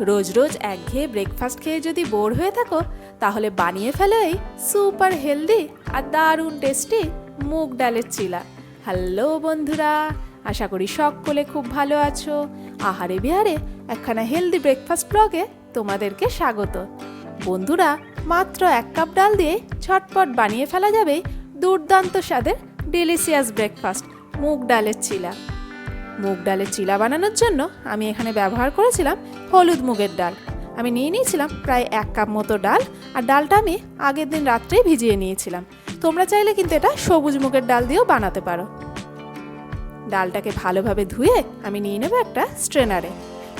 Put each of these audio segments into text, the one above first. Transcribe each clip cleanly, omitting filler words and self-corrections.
রোজ রোজ একঘেয়ে ব্রেকফাস্ট খেয়ে যদি বোর হয়ে থাকো তাহলে বানিয়ে ফেলো এই সুপার হেলদি আর দারুণ টেস্টি মুগ ডালের চিলা। হ্যালো বন্ধুরা, আশা করি সকলে খুব ভালো আছো। আহারে বিহারে একখানা হেলদি ব্রেকফাস্ট ব্লগে তোমাদেরকে স্বাগত। বন্ধুরা, মাত্র 1 কাপ ডাল দিয়ে ঝটপট বানিয়ে ফেলা যাবে দুর্দান্ত স্বাদের ডিলিশিয়াস ব্রেকফাস্ট মুগ ডালের চিলা। মুগ ডালের চিলা বানানোর জন্য আমি এখানে ব্যবহার করেছিলাম হলুদ মুগের ডাল। আমি নিয়ে নিয়েছিলাম প্রায় 1 কাপ মতো ডাল, আর ডালটা আমি আগের দিন রাত্রেই ভিজিয়ে নিয়েছিলাম। তোমরা চাইলে কিন্তু এটা সবুজ মুগের ডাল দিয়েও বানাতে পারো। ডালটাকে ভালোভাবে ধুয়ে আমি নিয়ে নেব একটা স্ট্রেনারে।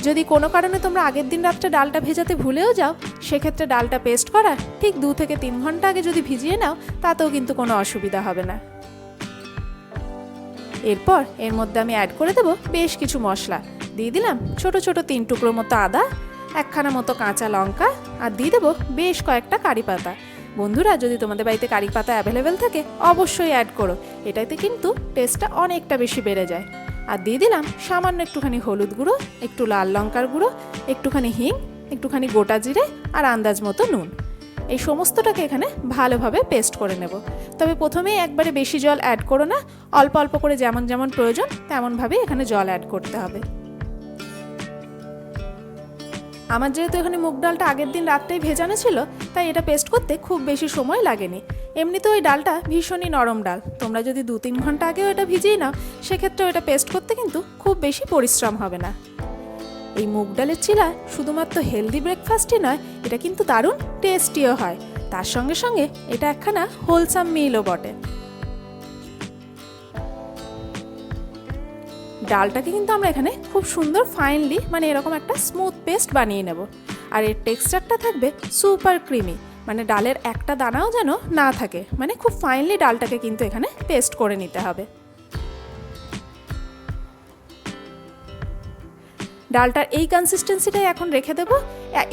যদি কোনো কারণে তোমরা আগের দিন রাত্রে ডালটা ভেজাতে ভুলেও যাও, সেক্ষেত্রে ডালটা পেস্ট করার ঠিক 2 থেকে 3 ঘন্টা আগে যদি ভিজিয়ে নাও, তাতেও কিন্তু কোনো অসুবিধা হবে না। এরপর এর মধ্যে আমি অ্যাড করে দেবো বেশ কিছু মশলা। দিয়ে দিলাম ছোট ছোট 3 টুকরো মতো আদা, 1খানা মতো কাঁচা লঙ্কা, আর দিয়ে দেবো বেশ কয়েকটা কারি পাতা। বন্ধুরা, যদি তোমাদের বাড়িতে কারি পাতা অ্যাভেলেবেল থাকে অবশ্যই অ্যাড করো, এটাতে কিন্তু টেস্টটা অনেকটা বেশি বেড়ে যায়। আর দিয়ে দিলাম সামান্য একটুখানি হলুদ গুঁড়ো, একটু লাল লঙ্কার গুঁড়ো, একটুখানি হিং, একটুখানি গোটা জিরে, আর আন্দাজ মতো নুন। এই সমস্তটাকে এখানে ভালোভাবে পেস্ট করে নেব। তবে প্রথমেই একবারে বেশি জল অ্যাড করো না, অল্প অল্প করে যেমন যেমন প্রয়োজন তেমনভাবেই এখানে জল অ্যাড করতে হবে। আমার যেহেতু এখানে মুগ ডালটা আগের দিন রাত্রেই ভেজানো ছিল, তাই এটা পেস্ট করতে খুব বেশি সময় লাগেনি। এমনিতেও ওই ডালটা ভীষণই নরম ডাল, তোমরা যদি 2-3 ঘন্টা আগেও এটা ভিজিয়ে নাও, সেক্ষেত্রে এটা পেস্ট করতে কিন্তু খুব বেশি পরিশ্রম হবে না। এই মুগ ডালের চিলা শুধুমাত্র হেলদি ব্রেকফাস্টই নয়, এটা কিন্তু দারুণ টেস্টিও হয়। তার সঙ্গে সঙ্গে এটা একখানা হোলসাম মিলও বটে। ডালটাকে কিন্তু আমরা এখানে খুব সুন্দর ফাইনলি, মানে এরকম একটা স্মুথ পেস্ট বানিয়ে নেব। আর এর টেক্সচারটা থাকবে সুপার ক্রিমি, মানে ডালের একটা দানাও যেন না থাকে, মানে খুব ফাইনলি ডালটাকে কিন্তু এখানে পেস্ট করে নিতে হবে। ডালটার এই কনসিস্টেন্সিটাই এখন রেখে দেবো।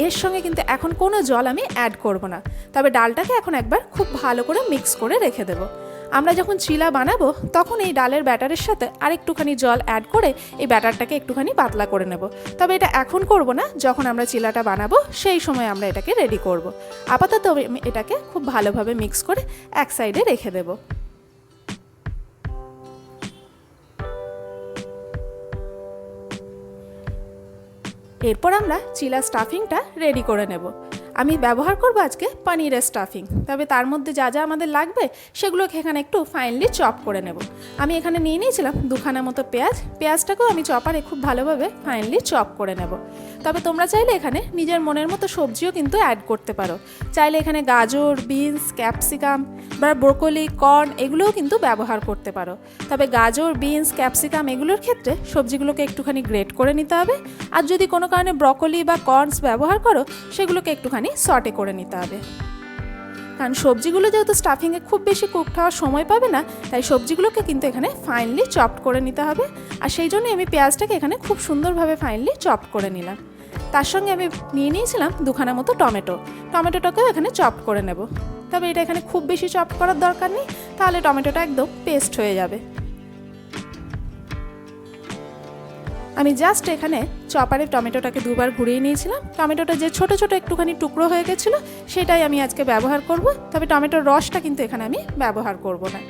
এর সঙ্গে কিন্তু এখন কোনো জল আমি অ্যাড করব না, তবে ডালটাকে এখন একবার খুব ভালো করে মিক্স করে রেখে দেবো। আমরা যখন চিলা বানাবো তখন এই ডালের ব্যাটারের সাথে আরেকটুখানি জল অ্যাড করে এই ব্যাটারটাকে একটুখানি পাতলা করে নেব। তবে এটা এখন করব না, যখন আমরা চিলাটা বানাবো সেই সময় আমরা এটাকে রেডি করব। আপাতত এটাকে খুব ভালোভাবে মিক্স করে এক সাইডে রেখে দেবো। এরপর আমরা চিলা স্টাফিংটা রেডি করে নেব। আমি ব্যবহার করব আজকে পনিরের স্টাফিং, তবে তার মধ্যে যা যা আমাদের লাগবে সেগুলোকে এখানে একটু ফাইনলি চপ করে নেব। আমি এখানে নিয়ে নিয়েছিলাম 2খানা মতো পেঁয়াজটাকেও আমি চপারে খুব ভালোভাবে ফাইনলি চপ করে নেব। তবে তোমরা চাইলে এখানে নিজের মনের মতো সবজিও কিন্তু অ্যাড করতে পারো। চাইলে এখানে গাজর, বিনস, ক্যাপসিকাম বা ব্রোকলি, কর্ন এগুলোও কিন্তু ব্যবহার করতে পারো। তবে গাজর, বিনস, ক্যাপসিকাম এগুলোর ক্ষেত্রে সবজিগুলোকে একটুখানি গ্রেট করে নিতে হবে। আর যদি কোনো কারণে ব্রোকলি বা কর্নস ব্যবহার করো, সেগুলোকে একটুখানি সটে করে নিতে হবে। কারণ সবজিগুলো যেহেতু স্টাফিংয়ে খুব বেশি কুকড হওয়ার সময় পাবে না, তাই সবজিগুলোকে কিন্তু এখানে ফাইনলি চপড করে নিতে হবে। আর সেই জন্যই আমি পেঁয়াজটাকে এখানে খুব সুন্দরভাবে ফাইনলি চপড করে নিলাম। তার সঙ্গে আমি নিয়ে নিয়েছিলাম 2খানা মতো টমেটোটাকেও এখানে চপড করে নেব। তবে এটা এখানে খুব বেশি চপড করার দরকার নেই, তাহলে টমেটোটা একদম পেস্ট হয়ে যাবে। আমি জাস্ট এখানে চপারে টমেটোটাকে 2বার ঘুরিয়ে নিয়েছিলাম। টমেটোটা যে ছোট ছোট একটুখানি টুকরো হয়ে গেছিলো, সেটাই আমি আজকে ব্যবহার করব। তবে টমেটোর রসটা কিন্তু এখানে আমি ব্যবহার করব না।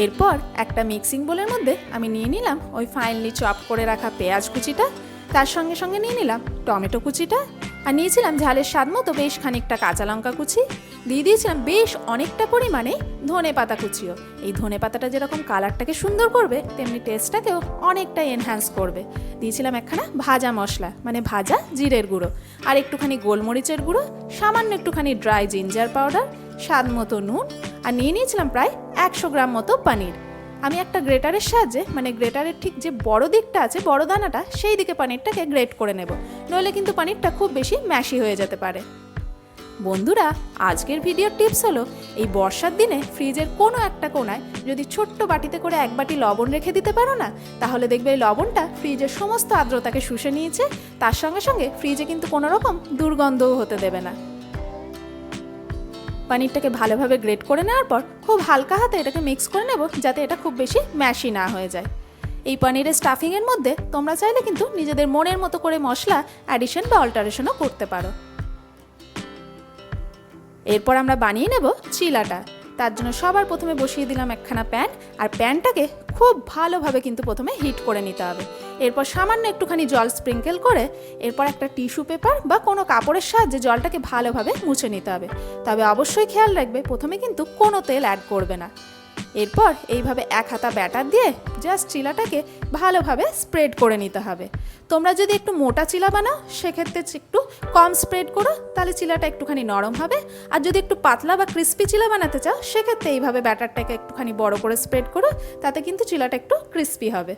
এরপর একটা মিক্সিং বোলের মধ্যে আমি নিয়ে নিলাম ওই ফাইনলি চপ করে রাখা পেঁয়াজ কুচিটা, তার সঙ্গে সঙ্গে নিয়ে নিলাম টমেটো কুচিটা, আর নিয়েছিলাম ঝালের স্বাদ মতো বেশ খানিকটা কাঁচা লঙ্কা কুচি, দিয়ে দিয়েছিলাম বেশ অনেকটা পরিমাণে ধনে পাতা কুচিও। এই ধনে পাতাটা যেরকম কালারটাকে সুন্দর করবে, তেমনি টেস্টটাকেও অনেকটাই এনহ্যান্স করবে। দিয়েছিলাম একখানা ভাজা মশলা, মানে ভাজা জিরের গুঁড়ো, আর একটুখানি গোলমরিচের গুঁড়ো, সামান্য একটুখানি ড্রাই জিঞ্জার পাউডার, স্বাদ মতো নুন, আর নিয়ে নিয়েছিলাম প্রায় 100 গ্রাম মতো পনির। আমি একটা গ্রেটারের সাহায্যে, মানে গ্রেটারের ঠিক যে বড় দিকটা আছে, বড় দানাটা, সেই দিকে পনিরটাকে গ্রেট করে নেব, নইলে কিন্তু পনিরটা খুব বেশি ম্যাশি হয়ে যেতে পারে। বন্ধুরা, আজকের ভিডিওর টিপস হলো, এই বর্ষার দিনে ফ্রিজের কোনো একটা কোণায় যদি ছোট্ট বাটিতে করে 1 বাটি লবণ রেখে দিতে পারো না, তাহলে দেখবে এই লবণটা ফ্রিজের সমস্ত আর্দ্রতাকে শুষে নিয়েছে। তার সঙ্গে সঙ্গে ফ্রিজে কিন্তু কোনো রকম দুর্গন্ধও হতে দেবে না। পনিরটাকে ভালোভাবে গ্রেট করে নেওয়ার পর খুব হালকা হাতে এটাকে মিক্স করে নেব, যাতে এটা খুব বেশি ম্যাশি না হয়ে যায়। এই পনিরের স্টাফিংয়ের মধ্যে তোমরা চাইলে কিন্তু নিজেদের মনের মতো করে মশলা অ্যাডিশন বা অল্টারেশনও করতে পারো। এরপর আমরা বানিয়ে নেব চিলাটা। তার জন্য সবার প্রথমে বসিয়ে দিলাম একখানা প্যান, আর প্যানটাকে খুব ভালোভাবে কিন্তু প্রথমে হিট করে নিতে হবে। এরপর সামান্য একটুখানি জল স্প্রিঙ্কেল করে এরপর একটা টিস্যু পেপার বা কোনো কাপড়ের সাহায্যে জলটাকে ভালোভাবে মুছে নিতে হবে। তবে অবশ্যই খেয়াল রাখবে প্রথমে কিন্তু কোনো তেল অ্যাড করবে না। এরপর এইভাবে এক হাতা ব্যাটার দিয়ে জাস্ট চিলাটাকে ভালোভাবে স্প্রেড করে নিতে হবে। তোমরা যদি একটু মোটা চিলা বানাও সেক্ষেত্রে একটু কম স্প্রেড করো, তাহলে চিলাটা একটুখানি নরম হবে। আর যদি একটু পাতলা বা ক্রিস্পি চিলা বানাতে চাও সেক্ষেত্রে এইভাবে ব্যাটারটাকে একটুখানি বড় করে স্প্রেড করো, তাতে কিন্তু চিলাটা একটু ক্রিস্পি হবে।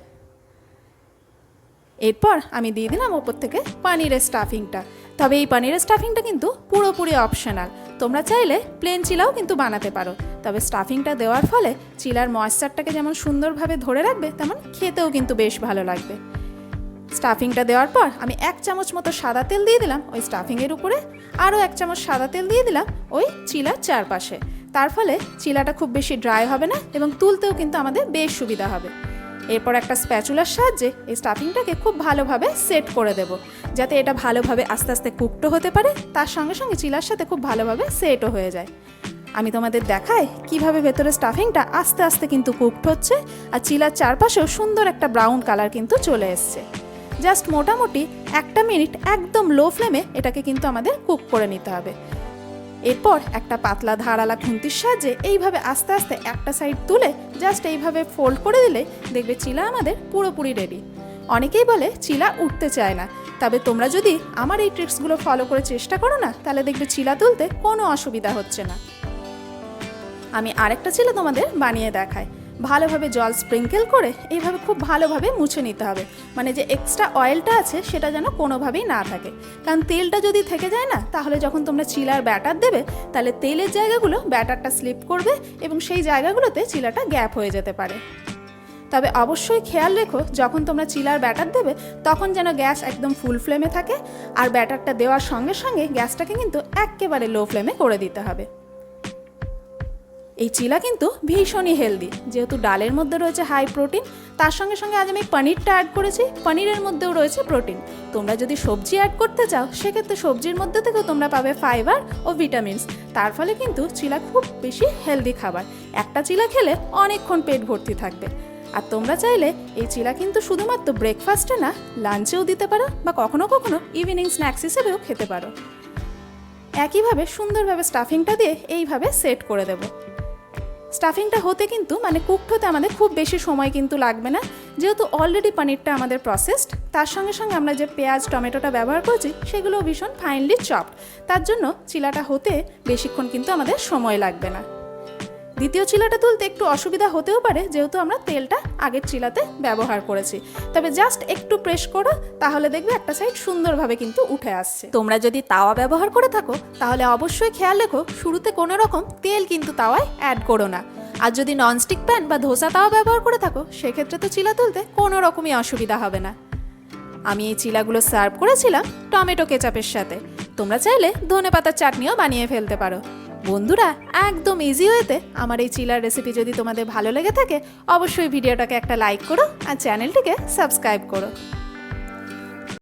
এরপর আমি দিয়ে দিলাম ওপর থেকে পনিরের স্টাফিংটা। তবে এই পনিরের স্টাফিংটা কিন্তু পুরোপুরি অপশনাল, তোমরা চাইলে প্লেন চিলাও কিন্তু বানাতে পারো। তবে স্টাফিংটা দেওয়ার ফলে চিলার ময়েশ্চারটাকে যেমন সুন্দরভাবে ধরে রাখবে, তেমন খেতেও কিন্তু বেশ ভালো লাগবে। স্টাফিংটা দেওয়ার পর আমি 1 চামচ মতো সাদা তেল দিয়ে দিলাম ওই স্টাফিংয়ের উপরে, আরও 1 চামচ সাদা তেল দিয়ে দিলাম ওই চিলার চারপাশে। তার ফলে চিলাটা খুব বেশি ড্রাই হবে না এবং তুলতেও কিন্তু আমাদের বেশ সুবিধা হবে। এরপর একটা স্প্যাচুলার সাহায্যে এই স্টাফিংটাকে খুব ভালোভাবে সেট করে দেব, যাতে এটা ভালোভাবে আস্তে আস্তে কুকড হতে পারে, তার সঙ্গে সঙ্গে চিলার সাথে খুব ভালোভাবে সেটও হয়ে যায়। আমি তোমাদের দেখাই কিভাবে ভেতরে স্টাফিংটা আস্তে আস্তে কিন্তু কুকড হচ্ছে, আর চিলার চারপাশেও সুন্দর একটা ব্রাউন কালার কিন্তু চলে এসছে। জাস্ট মোটামুটি 1 মিনিট একদম লো ফ্লেমে এটাকে কিন্তু আমাদের কুক করে নিতে হবে। এরপর একটা পাতলা ধারালা খুন্তির সাহায্যে এইভাবে আস্তে আস্তে একটা সাইড তুলে জাস্ট এইভাবে ফোল্ড করে দিলে দেখবে চিলা আমাদের পুরোপুরি রেডি। অনেকেই বলে চিলা উঠতে চায় না, তবে তোমরা যদি আমার এই ট্রিক্সগুলো ফলো করে চেষ্টা করো না, তাহলে দেখবে চিলা তুলতে কোনো অসুবিধা হচ্ছে না। আমি আরেকটা চিলা তোমাদের বানিয়ে দেখাই। ভালোভাবে জল স্প্রিঙ্কেল করে এইভাবে খুব ভালোভাবে মুছে নিতে হবে, মানে যে এক্সট্রা অয়েলটা আছে সেটা যেন কোনোভাবেই না থাকে। কারণ তেলটা যদি থেকে যায় না, তাহলে যখন তোমরা চিলার ব্যাটার দেবে তাহলে তেলের জায়গাগুলো ব্যাটারটা স্লিপ করবে এবং সেই জায়গাগুলোতে চিলাটা গ্যাপ হয়ে যেতে পারে। তবে অবশ্যই খেয়াল রেখো যখন তোমরা চিলার ব্যাটার দেবে তখন যেন গ্যাস একদম ফুল ফ্লেমে থাকে, আর ব্যাটারটা দেওয়ার সঙ্গে সঙ্গে গ্যাসটাকে কিন্তু একেবারে লো ফ্লেমে করে দিতে হবে। এই চিলা কিন্তু ভীষণই হেলদি, যেহেতু ডালের মধ্যে রয়েছে হাই প্রোটিন, তার সঙ্গে সঙ্গে আজ আমি পনিরটা অ্যাড করেছি, পনিরের মধ্যেও রয়েছে প্রোটিন। তোমরা যদি সবজি অ্যাড করতে চাও সেক্ষেত্রে সবজির মধ্যে থেকেও তোমরা পাবে ফাইবার ও ভিটামিনস। তার ফলে কিন্তু চিলা খুব বেশি হেলদি খাবার, একটা চিলা খেলে অনেকক্ষণ পেট ভর্তি থাকবে। আর তোমরা চাইলে এই চিলা কিন্তু শুধুমাত্র ব্রেকফাস্টে না, লাঞ্চেও দিতে পারো বা কখনো কখনো ইভিনিং স্ন্যাক্স হিসেবেও খেতে পারো। একইভাবে সুন্দরভাবে স্টাফিংটা দিয়ে এইভাবে সেট করে দেবো। স্টাফিংটা হতে কিন্তু মানে কুকড হতে আমাদের খুব বেশি সময় কিন্তু লাগবে না, যেহেতু অলরেডি পনিরটা আমাদের প্রসেসড। তার সঙ্গে সঙ্গে আমরা যে পেঁয়াজ টমেটোটা ব্যবহার করছি সেগুলো ভীষণ ফাইনলি চপড, তার জন্য চিলাটা হতে বেশিক্ষণ কিন্তু আমাদের সময় লাগবে না। দ্বিতীয় চিলাটা তুলতে একটু অসুবিধা হতেও পারে, যেহেতু আমরা তেলটা আগের চিলাতে ব্যবহার করেছি। তবে জাস্ট একটু প্রেস করো, তাহলে দেখবে একটা সাইড সুন্দরভাবে কিন্তু উঠে আসছে। তোমরা যদি তাওয়া ব্যবহার করে থাকো তাহলে অবশ্যই খেয়াল রেখো শুরুতে কোনো রকম তেল কিন্তু তাওয়ায় অ্যাড করো না। আর যদি ননস্টিক প্যান বা ধোসা তাওয়া ব্যবহার করে থাকো সেক্ষেত্রে তো চিলা তুলতে কোনো রকমই অসুবিধা হবে না। আমি এই চিলাগুলো সার্ভ করেছিলাম টমেটো কেচাপের সাথে, তোমরা চাইলে ধনেপাতার চাটনিও বানিয়ে ফেলতে পারো। বন্ধুরা, একদম ইজি ওয়েতে আমার এই চিলার রেসিপি যদি তোমাদের ভালো লেগে থাকে অবশ্যই ভিডিওটাকে একটা লাইক করো আর চ্যানেলটিকে সাবস্ক্রাইব করো।